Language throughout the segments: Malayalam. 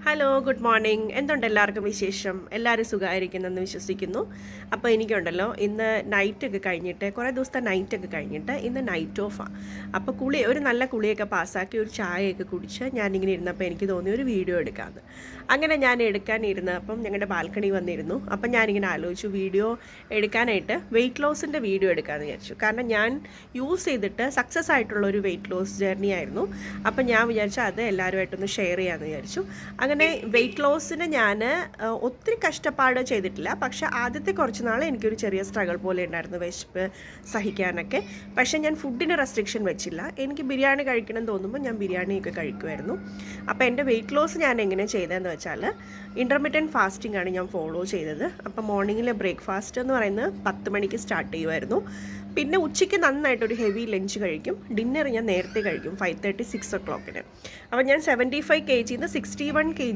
Hello, good morning. എന്തുണ്ട് എല്ലാവർക്കും വിശേഷം? എല്ലാവരും സുഖമായിരിക്കുന്നെന്ന് വിശ്വസിക്കുന്നു. അപ്പോൾ എനിക്കുണ്ടല്ലോ ഇന്ന് നൈറ്റൊക്കെ കഴിഞ്ഞിട്ട് കുറേ ദിവസത്തെ നൈറ്റൊക്കെ കഴിഞ്ഞിട്ട് ഇന്ന് നൈറ്റ് ഓഫാണ്. അപ്പോൾ ഒരു നല്ല കുളിയൊക്കെ പാസ്സാക്കി ഒരു ചായയൊക്കെ കുടിച്ച് ഞാനിങ്ങനെ ഇരുന്നപ്പോൾ എനിക്ക് തോന്നി ഒരു വീഡിയോ എടുക്കാമെന്ന്. അങ്ങനെ ഞാൻ എടുക്കാനിരുന്ന് അപ്പം ഞങ്ങളുടെ ബാൽക്കണി വന്നിരുന്നു. അപ്പം ഞാനിങ്ങനെ ആലോചിച്ചു വീഡിയോ എടുക്കാനായിട്ട് വെയിറ്റ് ലോസിൻ്റെ വീഡിയോ എടുക്കാമെന്ന് വിചാരിച്ചു. കാരണം ഞാൻ യൂസ് ചെയ്തിട്ട് സക്സസ് ആയിട്ടുള്ള ഒരു വെയിറ്റ് ലോസ് ജേർണി ആയിരുന്നു. അപ്പം ഞാൻ വിചാരിച്ചു അത് എല്ലാവരുമായിട്ടൊന്ന് ഷെയർ ചെയ്യാമെന്ന് വിചാരിച്ചു. അങ്ങനെ വെയിറ്റ് ലോസിന് ഞാൻ ഒത്തിരി കഷ്ടപ്പാട് ചെയ്തിട്ടില്ല. പക്ഷേ ആദ്യത്തെ കുറച്ച് നാൾ എനിക്കൊരു ചെറിയ സ്ട്രഗിൾ പോലെ ഉണ്ടായിരുന്നു, വിശപ്പ് സഹിക്കാനൊക്കെ. പക്ഷേ ഞാൻ ഫുഡിന് റെസ്ട്രിക്ഷൻ വെച്ചില്ല. എനിക്ക് ബിരിയാണി കഴിക്കണം തോന്നുമ്പോൾ ഞാൻ ബിരിയാണിയൊക്കെ കഴിക്കുമായിരുന്നു. അപ്പോൾ എൻ്റെ വെയിറ്റ് ലോസ് ഞാൻ എങ്ങനെ ചെയ്തതെന്ന് വെച്ചാൽ ഇൻ്റർമിറ്റൻറ്റ് ഫാസ്റ്റിംഗ് ആണ് ഞാൻ ഫോളോ ചെയ്തത്. അപ്പോൾ മോർണിംഗിലെ ബ്രേക്ക്ഫാസ്റ്റ് എന്ന് പറയുന്നത് 10 മണിക്ക് സ്റ്റാർട്ട് ചെയ്യുമായിരുന്നു. പിന്നെ ഉച്ചയ്ക്ക് നന്നായിട്ടൊരു ഹെവി ലഞ്ച് കഴിക്കും. ഡിന്നർ ഞാൻ നേരത്തെ കഴിക്കും, 5:30 6 o'clock. അപ്പോൾ ഞാൻ 75 kg 61 kg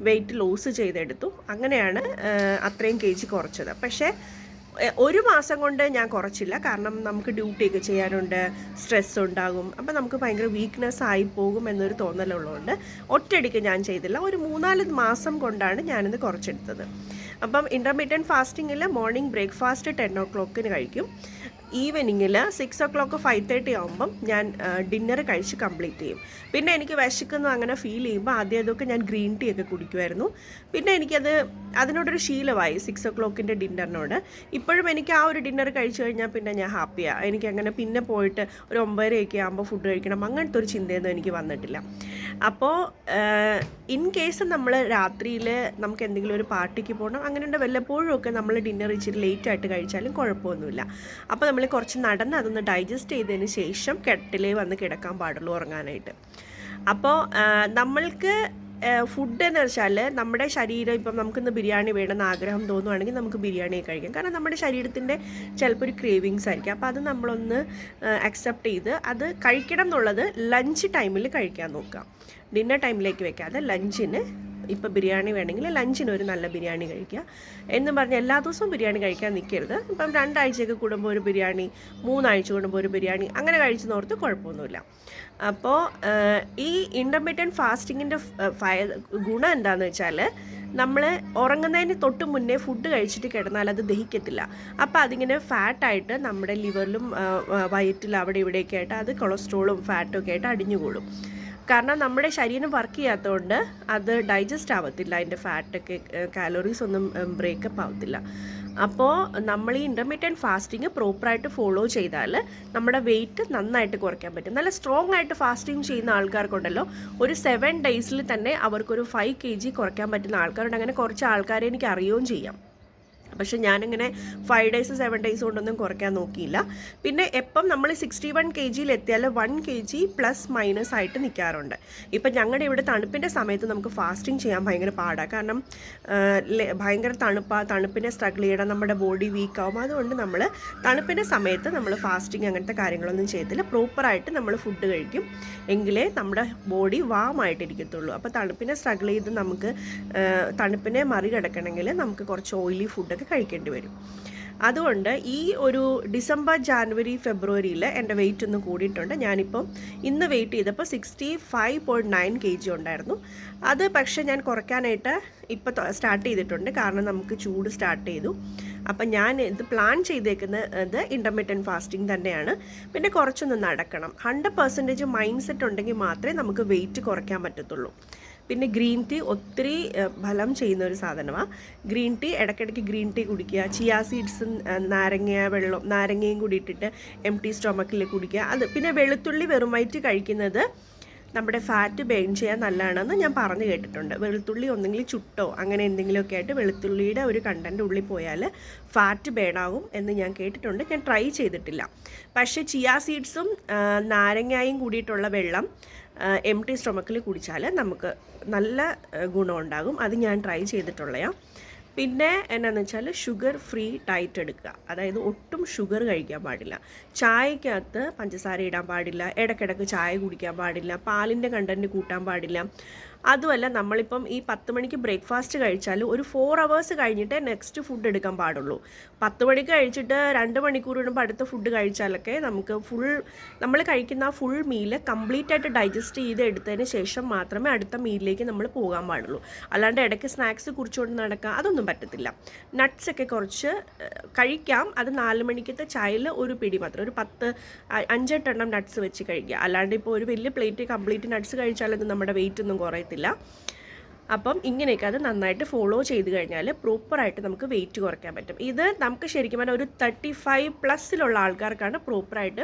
വെയിറ്റ് ലോസ് ചെയ്തെടുത്തു. അങ്ങനെയാണ് അത്രയും kg കുറച്ചത്. പക്ഷേ ഒരു മാസം കൊണ്ട് ഞാൻ കുറച്ചില്ല. കാരണം നമുക്ക് ഡ്യൂട്ടിയൊക്കെ ചെയ്യാനുണ്ട്, സ്ട്രെസ് ഉണ്ടാകും. അപ്പോൾ നമുക്ക് ഭയങ്കര വീക്ക്നെസ് ആയി പോകും എന്നൊരു തോന്നലുള്ളതുകൊണ്ട് ഒറ്റയടിക്ക് ഞാൻ ചെയ്തില്ല. ഒരു 3-4 മാസം കൊണ്ടാണ് ഞാനിത് കുറച്ചെടുത്തത്. അപ്പം ഇൻ്റർമീഡിയറ്റ് ഫാസ്റ്റിങ്ങിൽ മോർണിംഗ് ബ്രേക്ക്ഫാസ്റ്റ് 10 o'clock കഴിക്കും. ഈവനിങ്ങിൽ 6 o'clock 5:30 ആകുമ്പം ഞാൻ ഡിന്നർ കഴിച്ച് കംപ്ലീറ്റ് ചെയ്യും. പിന്നെ എനിക്ക് വിശക്കുന്നു അങ്ങനെ ഫീൽ ചെയ്യുമ്പോൾ ആദ്യം അതൊക്കെ ഞാൻ ഗ്രീൻ ടീ ഒക്കെ കുടിക്കുമായിരുന്നു. പിന്നെ അതിനോടൊരു ശീലമായി 6 o'clock ഡിന്നറിനോട്. ഇപ്പോഴും എനിക്ക് ആ ഒരു ഡിന്നർ കഴിച്ചു കഴിഞ്ഞാൽ പിന്നെ ഞാൻ ഹാപ്പിയാണ്. എനിക്കങ്ങനെ പിന്നെ പോയിട്ട് ഒരു 9:30 ആകുമ്പോൾ ഫുഡ് കഴിക്കണം അങ്ങനത്തെ ഒരു ചിന്തയൊന്നും എനിക്ക് വന്നിട്ടില്ല. അപ്പോൾ ഇൻ കേസ് നമ്മൾ രാത്രിയിൽ നമുക്ക് എന്തെങ്കിലും ഒരു പാർട്ടിക്ക് പോകണം അങ്ങനെയുണ്ട്, വല്ലപ്പോഴും ഒക്കെ നമ്മൾ ഡിന്നർ ഇച്ചിരി ലേറ്റായിട്ട് കഴിച്ചാലും കുഴപ്പമൊന്നുമില്ല. അപ്പോൾ നമ്മൾ കുറച്ച് നടന്ന് അതൊന്ന് ഡൈജസ്റ്റ് ചെയ്തതിന് ശേഷം കട്ടിലേ വന്ന് കിടക്കാൻ പാടുള്ളൂ ഉറങ്ങാനായിട്ട്. അപ്പോൾ നമ്മൾക്ക് ഫുഡ് എന്ന് വെച്ചാൽ നമ്മുടെ ശരീരം ഇപ്പം നമുക്കിന്ന് ബിരിയാണി വേണമെന്ന് ആഗ്രഹം തോന്നുവാണെങ്കിൽ നമുക്ക് ബിരിയാണി കഴിക്കാം. കാരണം നമ്മുടെ ശരീരത്തിൻ്റെ ചിലപ്പോൾ ഒരു ക്രേവിങ്സ് ആയിരിക്കും. അപ്പോൾ അത് നമ്മളൊന്ന് അക്സെപ്റ്റ് ചെയ്ത് അത് കഴിക്കണം എന്നുള്ളത് ലഞ്ച് ടൈമിൽ കഴിക്കാൻ നോക്കാം. ഡിന്നർ ടൈമിലേക്ക് വെക്കാതെ ലഞ്ചിന് ഇപ്പോൾ ബിരിയാണി വേണമെങ്കിൽ ലഞ്ചിന് ഒരു നല്ല ബിരിയാണി കഴിക്കുക എന്ന് പറഞ്ഞ് എല്ലാ ദിവസവും ബിരിയാണി കഴിക്കാൻ നിൽക്കരുത്. ഇപ്പം 2 ആഴ്ചയൊക്കെ കൂടുമ്പോൾ ഒരു ബിരിയാണി, 3 ആഴ്ച കൂടുമ്പോൾ ഒരു ബിരിയാണി അങ്ങനെ കഴിച്ച് നോർത്ത് കുഴപ്പമൊന്നുമില്ല. അപ്പോൾ ഈ ഇൻ്റർമീഡിയറ്റ് ഫാസ്റ്റിങ്ങിൻ്റെ ഗുണം എന്താണെന്ന് വെച്ചാൽ നമ്മൾ ഉറങ്ങുന്നതിന് തൊട്ട് മുന്നേ ഫുഡ് കഴിച്ചിട്ട് കിടന്നാൽ അത് ദഹിക്കത്തില്ല. അപ്പോൾ അതിങ്ങനെ ഫാറ്റായിട്ട് നമ്മുടെ ലിവറിലും വയറ്റിൽ അവിടെ ഇവിടെയൊക്കെ ആയിട്ട് അത് കൊളസ്ട്രോളും ഫാറ്റും ഒക്കെ ആയിട്ട് അടിഞ്ഞുകൂടും. കാരണം നമ്മുടെ ശരീരം വർക്ക് ചെയ്യാത്തതുകൊണ്ട് അത് ഡൈജസ്റ്റ് ആവത്തില്ല, അതിൻ്റെ ഫാറ്റൊക്കെ കാലറീസ് ഒന്നും ബ്രേക്കപ്പ് ആവത്തില്ല. അപ്പോൾ നമ്മൾ ഈ ഇൻ്റർമീഡിയറ്റ് ഫാസ്റ്റിംഗ് പ്രോപ്പറായിട്ട് ഫോളോ ചെയ്താൽ നമ്മുടെ വെയിറ്റ് നന്നായിട്ട് കുറയ്ക്കാൻ പറ്റും. നല്ല സ്ട്രോങ് ആയിട്ട് ഫാസ്റ്റിംഗ് ചെയ്യുന്ന ആൾക്കാർക്കുണ്ടല്ലോ ഒരു 7 days തന്നെ അവർക്കൊരു 5 kg കുറയ്ക്കാൻ പറ്റുന്ന ആൾക്കാരുണ്ട്. അങ്ങനെ കുറച്ച് ആൾക്കാരെ എനിക്ക് അറിയുകയും ചെയ്യാം. പക്ഷെ ഞാനിങ്ങനെ 5 days 7 days കൊണ്ടൊന്നും കുറയ്ക്കാൻ നോക്കിയില്ല. പിന്നെ എപ്പം നമ്മൾ 61 kg എത്തിയാൽ 1 kg പ്ലസ് മൈനസ് ആയിട്ട് നിൽക്കാറുണ്ട്. ഇപ്പം ഞങ്ങളുടെ ഇവിടെ തണുപ്പിൻ്റെ സമയത്ത് നമുക്ക് ഫാസ്റ്റിംഗ് ചെയ്യാൻ ഭയങ്കര പാടാണ്. കാരണം ഭയങ്കര തണുപ്പിനെ സ്ട്രഗിൾ ചെയ്യണം, നമ്മുടെ ബോഡി വീക്കാവും. അതുകൊണ്ട് നമ്മൾ തണുപ്പിൻ്റെ സമയത്ത് നമ്മൾ ഫാസ്റ്റിംഗ് അങ്ങനത്തെ കാര്യങ്ങളൊന്നും ചെയ്യത്തില്ല. പ്രോപ്പറായിട്ട് നമ്മൾ ഫുഡ് കഴിക്കും, എങ്കിലേ നമ്മുടെ ബോഡി വാമായിട്ടിരിക്കത്തുള്ളൂ. അപ്പോൾ തണുപ്പിനെ സ്ട്രഗിൾ ചെയ്ത് നമുക്ക് തണുപ്പിനെ മറികടക്കണമെങ്കിൽ നമുക്ക് കുറച്ച് ഓയിലി ഫുഡൊക്കെ കഴിക്കേണ്ടി വരും. അതുകൊണ്ട് ഈ ഒരു ഡിസംബർ ജാനുവരി ഫെബ്രുവരിയിൽ എൻ്റെ വെയിറ്റ് ഒന്ന് കൂടിയിട്ടുണ്ട്. ഞാനിപ്പം ഇന്ന് വെയിറ്റ് ചെയ്തപ്പോൾ 65.9 kg ഉണ്ടായിരുന്നു. അത് പക്ഷേ ഞാൻ കുറയ്ക്കാനായിട്ട് ഇപ്പോൾ സ്റ്റാർട്ട് ചെയ്തിട്ടുണ്ട്. കാരണം നമുക്ക് ചൂട് സ്റ്റാർട്ട് ചെയ്തു. അപ്പം ഞാൻ ഇത് പ്ലാൻ ചെയ്തേക്കുന്നത് ഇൻ്റർമീഡിയറ്റ് ഫാസ്റ്റിംഗ് തന്നെയാണ്. പിന്നെ കുറച്ചൊന്ന് നടക്കണം. 100% മൈൻഡ് സെറ്റ് ഉണ്ടെങ്കിൽ മാത്രമേ നമുക്ക് വെയിറ്റ് കുറയ്ക്കാൻ പറ്റത്തുള്ളൂ. പിന്നെ ഗ്രീൻ ടീ ഒത്തിരി ഫലം ചെയ്യുന്ന ഒരു സാധനമാണ്. ഗ്രീൻ ടീ ഇടയ്ക്കിടയ്ക്ക് ഗ്രീൻ ടീ കുടിക്കുക, ചിയാ സീഡ്സും നാരങ്ങയും കൂടി ഇട്ടിട്ട് എംപ്റ്റി സ്റ്റൊമക്കിൽ കുടിക്കുക. അത് പിന്നെ വെളുത്തുള്ളി വെറും വയറ്റ് കഴിക്കുന്നത് നമ്മുടെ ഫാറ്റ് ബേൺ ചെയ്യാൻ നല്ലതാണെന്ന് ഞാൻ പറഞ്ഞു കേട്ടിട്ടുണ്ട്. വെളുത്തുള്ളി ഒന്നെങ്കിൽ ചുട്ടോ അങ്ങനെ എന്തെങ്കിലുമൊക്കെ ആയിട്ട് വെളുത്തുള്ളിയുടെ ഒരു കണ്ടൻറ്റ് ഉള്ളിൽ പോയാൽ ഫാറ്റ് ബേണാകും എന്ന് ഞാൻ കേട്ടിട്ടുണ്ട്. ഞാൻ ട്രൈ ചെയ്തിട്ടില്ല. പക്ഷേ ചിയാ സീഡ്സും നാരങ്ങയും കൂടിയിട്ടുള്ള വെള്ളം എംപ്റ്റി സ്റ്റൊമക്കിൽ കുടിച്ചാൽ നമുക്ക് നല്ല ഗുണമുണ്ടാകും. അത് ഞാൻ ട്രൈ ചെയ്തിട്ടുള്ളതാണ്. പിന്നെ എന്നാന്ന് വെച്ചാൽ ഷുഗർ ഫ്രീ ഡയറ്റ് എടുക്കുക. അതായത് ഒട്ടും ഷുഗർ കഴിക്കാൻ പാടില്ല, ചായക്കകത്ത് പഞ്ചസാര ഇടാൻ പാടില്ല, ഇടയ്ക്കിടയ്ക്ക് ചായ കുടിക്കാൻ പാടില്ല, പാലിൻ്റെ കണ്ടൻറ്റ് കൂട്ടാൻ പാടില്ല. അതുമല്ല നമ്മളിപ്പം ഈ 10 മണിക്ക് ബ്രേക്ക്ഫാസ്റ്റ് കഴിച്ചാൽ ഒരു 4 hours കഴിഞ്ഞിട്ടേ നെക്സ്റ്റ് ഫുഡ് എടുക്കാൻ പാടുള്ളൂ. 10 മണിക്ക് കഴിച്ചിട്ട് 2 മണിക്കൂർ ഇടുമ്പോൾ അടുത്ത ഫുഡ് കഴിച്ചാലൊക്കെ നമുക്ക് നമ്മൾ കഴിക്കുന്ന ഫുൾ മീല് കംപ്ലീറ്റ് ആയിട്ട് ഡൈജസ്റ്റ് ചെയ്ത് എടുത്തതിന് ശേഷം മാത്രമേ അടുത്ത മീലിലേക്ക് നമ്മൾ പോകാൻ പാടുള്ളൂ. അല്ലാണ്ട് ഇടയ്ക്ക് സ്നാക്സ് കുറിച്ചുകൊണ്ട് നടക്കുക അതൊന്നും പറ്റത്തില്ല. നട്ട്സൊക്കെ കുറച്ച് കഴിക്കാം. അത് 4 മണിക്കത്തെ ചായയിൽ ഒരു പിടി മാത്രം, ഒരു 5-8 എണ്ണം നട്ട്സ് വെച്ച് കഴിക്കുക. അല്ലാണ്ട് ഇപ്പോൾ ഒരു വലിയ പ്ലേറ്റ് കംപ്ലീറ്റ് നട്ട്സ് കഴിച്ചാലൊന്നും നമ്മുടെ വെയിറ്റ് ഒന്നും കുറയത്തില്ല. അപ്പം ഇങ്ങനെയൊക്കെ അത് നന്നായിട്ട് ഫോളോ ചെയ്ത് കഴിഞ്ഞാൽ പ്രോപ്പറായിട്ട് നമുക്ക് വെയിറ്റ് കുറയ്ക്കാൻ പറ്റും. ഇത് നമുക്ക് ശരിക്കും പറഞ്ഞാൽ ഒരു 35+ ആൾക്കാർക്കാണ് പ്രോപ്പറായിട്ട്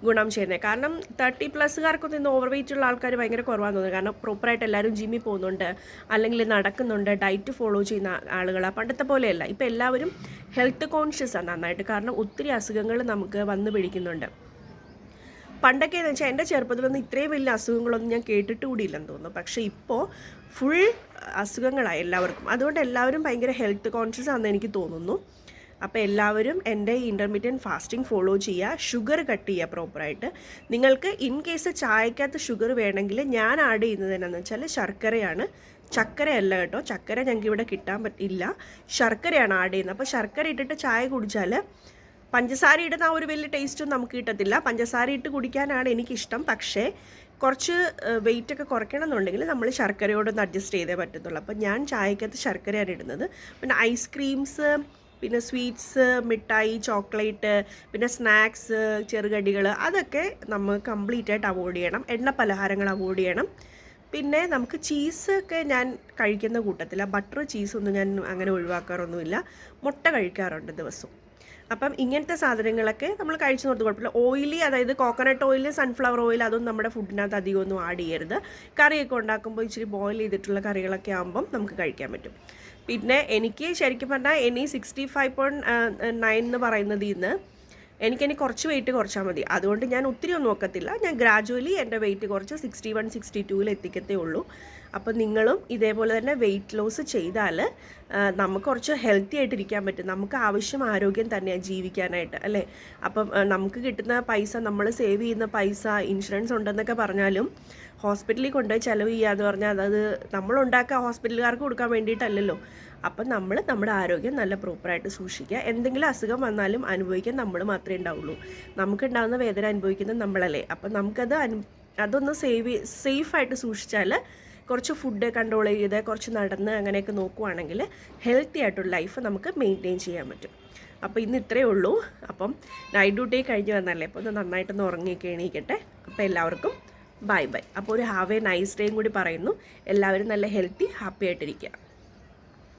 ഗുണം ചെയ്യുന്നത്. കാരണം 30+ ഇന്ന് ഓവർ വെയിറ്റ് ഉള്ള ആൾക്കാർ ഭയങ്കര കുറവാന്ന് തോന്നുന്നത്. കാരണം പ്രോപ്പറായിട്ട് എല്ലാവരും ജിമ്മിൽ പോകുന്നുണ്ട്, അല്ലെങ്കിൽ നടക്കുന്നുണ്ട്, ഡയറ്റ് ഫോളോ ചെയ്യുന്ന ആളുകളാണ്. പണ്ടത്തെ പോലെയല്ല, ഇപ്പോൾ എല്ലാവരും ഹെൽത്ത് കോൺഷ്യസാണ് നന്നായിട്ട്. കാരണം ഒത്തിരി അസുഖങ്ങൾ നമുക്ക് വന്നു പിടിക്കുന്നുണ്ട്. പണ്ടൊക്കെ എന്ന് വെച്ചാൽ എൻ്റെ ചെറുപ്പത്തിലൊന്നും ഇത്രയും വലിയ അസുഖങ്ങളൊന്നും ഞാൻ കേട്ടിട്ട് കൂടിയില്ലെന്ന് തോന്നുന്നു. പക്ഷേ ഇപ്പോൾ ഫുൾ അസുഖങ്ങളായി എല്ലാവർക്കും. അതുകൊണ്ട് എല്ലാവരും ഭയങ്കര ഹെൽത്ത് കോൺഷ്യസ് ആണെന്ന് എനിക്ക് തോന്നുന്നു. അപ്പോൾ എല്ലാവരും എൻ്റെ ഇൻ്റർമീഡിയറ്റ് ഫാസ്റ്റിംഗ് ഫോളോ ചെയ്യുക, ഷുഗർ കട്ട് ചെയ്യുക പ്രോപ്പറായിട്ട്. നിങ്ങൾക്ക് ഇൻ കേസ് ചായക്കകത്ത് ഷുഗർ വേണമെങ്കിൽ ഞാൻ ആഡ് ചെയ്യുന്നത് എന്നാന്ന് വെച്ചാൽ ശർക്കരയാണ്, ചക്കരയല്ല കേട്ടോ. ചക്കര ഞങ്ങൾക്ക് ഇവിടെ കിട്ടാൻ പറ്റില്ല, ശർക്കരയാണ് ആഡ് ചെയ്യുന്നത്. അപ്പോൾ ശർക്കര ഇട്ടിട്ട് ചായ കുടിച്ചാൽ പഞ്ചസാര ഇടുന്ന ആ ഒരു വലിയ ടേസ്റ്റും നമുക്ക് കിട്ടത്തില്ല. പഞ്ചസാര ഇട്ട് കുടിക്കാനാണ് എനിക്കിഷ്ടം. പക്ഷേ കുറച്ച് വെയിറ്റൊക്കെ കുറയ്ക്കണം എന്നുണ്ടെങ്കിൽ നമ്മൾ ശർക്കരയോടൊന്ന് അഡ്ജസ്റ്റ് ചെയ്തേ പറ്റത്തുള്ളൂ. അപ്പോൾ ഞാൻ ചായക്കകത്ത് ശർക്കരയാണ് ഇടുന്നത്. പിന്നെ ഐസ്ക്രീംസ്, പിന്നെ സ്വീറ്റ്സ്, മിഠായി, ചോക്ലേറ്റ്, പിന്നെ സ്നാക്സ്, ചെറുകടികൾ, അതൊക്കെ നമ്മൾ കംപ്ലീറ്റ് ആയിട്ട് അവോയ്ഡ് ചെയ്യണം. എണ്ണ പലഹാരങ്ങൾ അവോയ്ഡ് ചെയ്യണം. പിന്നെ നമുക്ക് ചീസൊക്കെ ഞാൻ കഴിക്കുന്ന കൂട്ടത്തില്ല. ബട്ടർ ചീസൊന്നും ഞാൻ അങ്ങനെ ഒഴിവാക്കാറൊന്നുമില്ല. മുട്ട കഴിക്കാറുണ്ട് ദിവസവും. അപ്പം ഇങ്ങനത്തെ സാധനങ്ങളൊക്കെ നമ്മൾ കഴിച്ചു നോർത്ത് കുഴപ്പമില്ല. ഓയിലി, അതായത് കോക്കനട്ട് ഓയിൽ, സൺഫ്ലവർ ഓയിൽ, അതൊന്നും നമ്മുടെ ഫുഡിനകത്ത് അധികമൊന്നും ആഡ് ചെയ്യരുത്. കറിയൊക്കെ ഉണ്ടാക്കുമ്പോൾ ഇച്ചിരി ബോയിൽ ചെയ്തിട്ടുള്ള കറികളൊക്കെ ആകുമ്പം നമുക്ക് കഴിക്കാൻ പറ്റും. പിന്നെ എനിക്ക് ശരിക്കും പറഞ്ഞാൽ 65.9 എന്ന് പറയുന്നത് ഇന്ന് എനിക്കിനി കുറച്ച് വെയിറ്റ് കുറച്ചാൽ മതി. അതുകൊണ്ട് ഞാൻ ഒത്തിരി ഒന്നും നോക്കത്തില്ല. ഞാൻ ഗ്രാജുവലി എൻ്റെ വെയിറ്റ് കുറച്ച് 61, 62 എത്തിക്കത്തേ ഉള്ളൂ. അപ്പം നിങ്ങളും ഇതേപോലെ തന്നെ വെയിറ്റ് ലോസ് ചെയ്താൽ നമുക്ക് കുറച്ച് ഹെൽത്തി ആയിട്ടിരിക്കാൻ പറ്റും. നമുക്ക് ആവശ്യം ആരോഗ്യം തന്നെയാണ് ജീവിക്കാനായിട്ട്, അല്ലേ? അപ്പം നമുക്ക് കിട്ടുന്ന പൈസ, നമ്മൾ സേവ് ചെയ്യുന്ന പൈസ, ഇൻഷുറൻസ് ഉണ്ടെന്നൊക്കെ പറഞ്ഞാലും ഹോസ്പിറ്റലിൽ കൊണ്ടുപോയി ചിലവ് ചെയ്യാന്ന് പറഞ്ഞാൽ അത് നമ്മളുണ്ടാക്കുക ഹോസ്പിറ്റലുകാർക്ക് കൊടുക്കാൻ വേണ്ടിയിട്ടല്ലല്ലോ. അപ്പം നമ്മൾ നമ്മുടെ ആരോഗ്യം നല്ല പ്രോപ്പറായിട്ട് സൂക്ഷിക്കുക. എന്തെങ്കിലും അസുഖം വന്നാലും അനുഭവിക്കാൻ നമ്മൾ മാത്രമേ ഉണ്ടാവുള്ളൂ. നമുക്കുണ്ടാകുന്ന വേദന അനുഭവിക്കുന്നത് നമ്മളല്ലേ. അപ്പം നമുക്കത് അതൊന്ന് സേഫായിട്ട് സൂക്ഷിച്ചാൽ, കുറച്ച് ഫുഡ് കൺട്രോൾ ചെയ്ത് കുറച്ച് നടന്ന് അങ്ങനെയൊക്കെ നോക്കുവാണെങ്കിൽ ഹെൽത്തി ആയിട്ടുള്ള ലൈഫ് നമുക്ക് മെയിൻറ്റെയിൻ ചെയ്യാൻ പറ്റും. അപ്പോൾ ഇന്ന് ഇത്രയേ ഉള്ളൂ. അപ്പം നൈറ്റ് ഡ്യൂട്ടി കഴിഞ്ഞ് വന്നല്ലേ, അപ്പോൾ ഒന്ന് നന്നായിട്ടൊന്ന് ഉറങ്ങിയൊക്കെ എണീക്കട്ടെ. അപ്പോൾ എല്ലാവർക്കും ബൈ ബൈ. അപ്പോൾ ഒരു ഹാവ് എ നൈസ് ഡേയും കൂടി പറയുന്നു. എല്ലാവരും നല്ല ഹെൽത്തി ഹാപ്പി ആയിട്ടിരിക്കുക.